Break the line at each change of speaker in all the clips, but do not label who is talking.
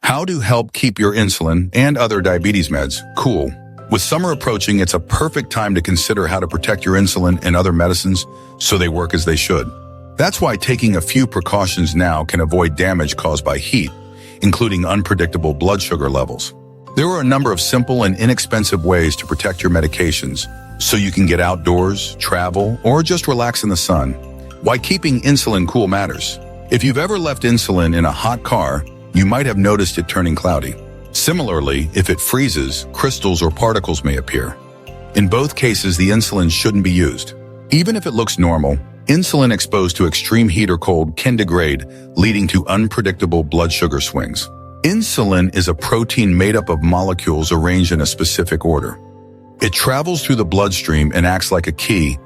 How to help keep your insulin and other diabetes meds cool. With summer approaching, it's a perfect time to consider how to protect your insulin and other medicines so they work as they should. That's why taking a few precautions now can avoid damage caused by heat, including unpredictable blood sugar levels. There are a number of simple and inexpensive ways to protect your medications so you can get outdoors, travel, or just relax in the sun. Why keeping insulin cool matters. If you've ever left insulin in a hot car, you might have noticed it turning cloudy. Similarly, if it freezes, crystals or particles may appear. In both cases, the insulin shouldn't be used. Even if it looks normal, insulin exposed to extreme heat or cold can degrade, leading to unpredictable blood sugar swings. Insulin is a protein made up of molecules arranged in a specific order. It travels through the bloodstream and acts like a key,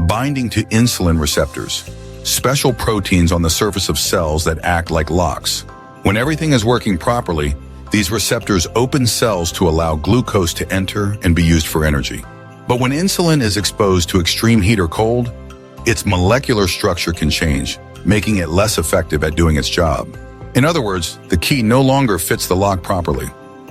binding to insulin receptors, special proteins on the surface of cells that act like locks. When everything is working properly, these receptors open cells to allow glucose to enter and be used for energy. But when insulin is exposed to extreme heat or cold, its molecular structure can change, making it less effective at doing its job. In other words, the key no longer fits the lock properly.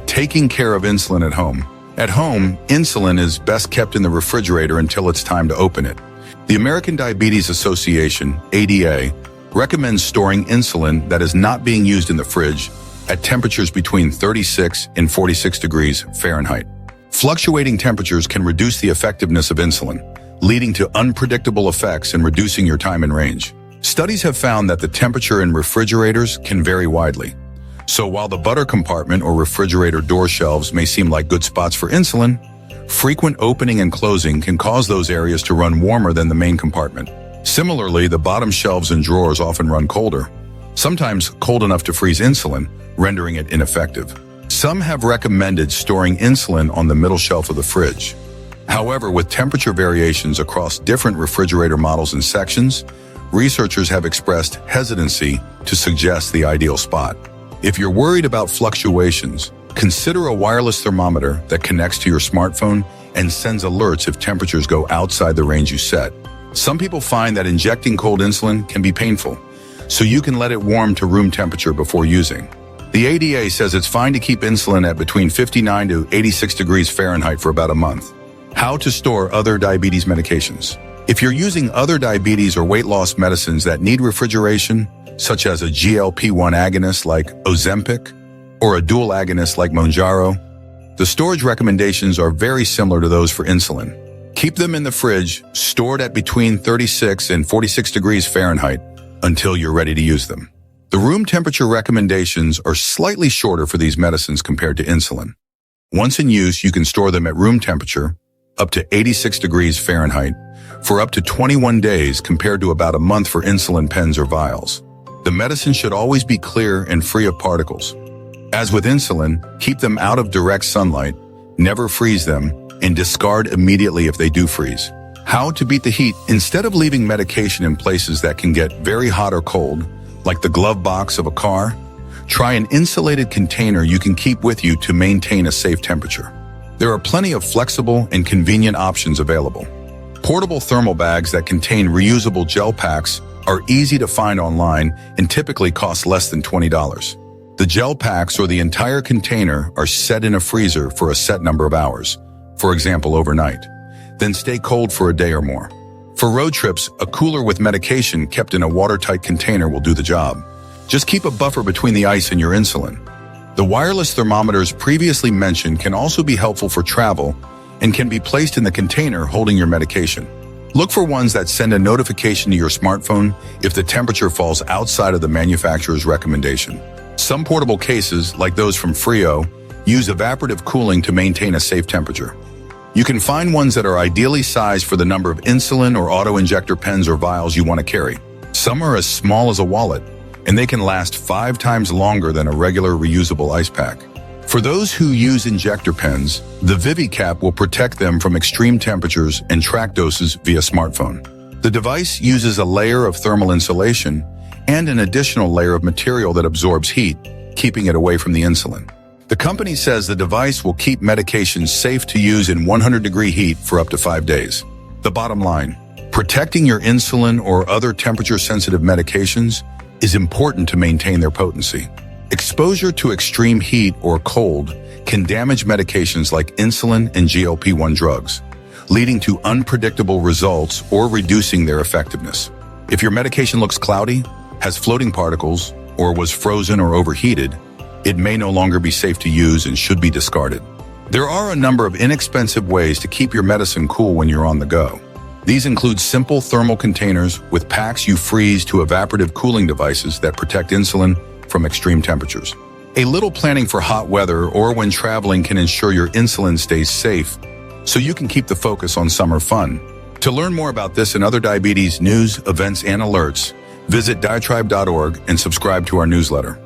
Taking care of insulin at home. At home, insulin is best kept in the refrigerator until it's time to open it. The American Diabetes Association, ADA, recommends storing insulin that is not being used in the fridge at temperatures between 36 and 46 degrees Fahrenheit. Fluctuating temperatures can reduce the effectiveness of insulin, leading to unpredictable effects and reducing your time in range. Studies have found that the temperature in refrigerators can vary widely. So while the butter compartment or refrigerator door shelves may seem like good spots for insulin, frequent opening and closing can cause those areas to run warmer than the main compartment. Similarly, the bottom shelves and drawers often run colder, sometimes cold enough to freeze insulin, rendering it ineffective. Some have recommended storing insulin on the middle shelf of the fridge. However, with temperature variations across different refrigerator models and sections, researchers have expressed hesitancy to suggest the ideal spot. If you're worried about fluctuations, consider a wireless thermometer that connects to your smartphone and sends alerts if temperatures go outside the range you set. Some people find that injecting cold insulin can be painful, so you can let it warm to room temperature before using. The ADA says it's fine to keep insulin at between 59 to 86 degrees Fahrenheit for about a month. How to store other diabetes medications. If you're using other diabetes or weight loss medicines that need refrigeration, such as a GLP-1 agonist like Ozempic or a dual agonist like Mounjaro, the storage recommendations are very similar to those for insulin. Keep them in the fridge, stored at between 36 and 46 degrees Fahrenheit until you're ready to use them. The room temperature recommendations are slightly shorter for these medicines compared to insulin. Once in use, you can store them at room temperature, up to 86 degrees Fahrenheit, for up to 21 days compared to about a month for insulin pens or vials. The medicine should always be clear and free of particles. As with insulin, keep them out of direct sunlight, never freeze them, and discard immediately if they do freeze. How to beat the heat. Instead of leaving medication in places that can get very hot or cold, like the glove box of a car, try an insulated container you can keep with you to maintain a safe temperature. There are plenty of flexible and convenient options available. Portable thermal bags that contain reusable gel packs are easy to find online and typically cost less than $20. The gel packs or the entire container are set in a freezer for a set number of hours, for example overnight, then stay cold for a day or more. For road trips, a cooler with medication kept in a watertight container will do the job. Just keep a buffer between the ice and your insulin. The wireless thermometers previously mentioned can also be helpful for travel and can be placed in the container holding your medication. Look for ones that send a notification to your smartphone if the temperature falls outside of the manufacturer's recommendation. Some portable cases, like those from Frio, use evaporative cooling to maintain a safe temperature. You can find ones that are ideally sized for the number of insulin or auto-injector pens or vials you want to carry. Some are as small as a wallet, and they can last 5 times longer than a regular reusable ice pack. For those who use injector pens, the ViviCap will protect them from extreme temperatures and track doses via smartphone. The device uses a layer of thermal insulation and an additional layer of material that absorbs heat, keeping it away from the insulin. The company says the device will keep medications safe to use in 100-degree heat for up to 5 days. The bottom line, protecting your insulin or other temperature-sensitive medications is important to maintain their potency. Exposure to extreme heat or cold can damage medications like insulin and GLP-1 drugs, leading to unpredictable results or reducing their effectiveness. If your medication looks cloudy, has floating particles, or was frozen or overheated, it may no longer be safe to use and should be discarded. There are a number of inexpensive ways to keep your medicine cool when you're on the go. These include simple thermal containers with packs you freeze to evaporative cooling devices that protect insulin from extreme temperatures. A little planning for hot weather or when traveling can ensure your insulin stays safe, so you can keep the focus on summer fun. To learn more about this and other diabetes news, events, and alerts, visit diatribe.org and subscribe to our newsletter.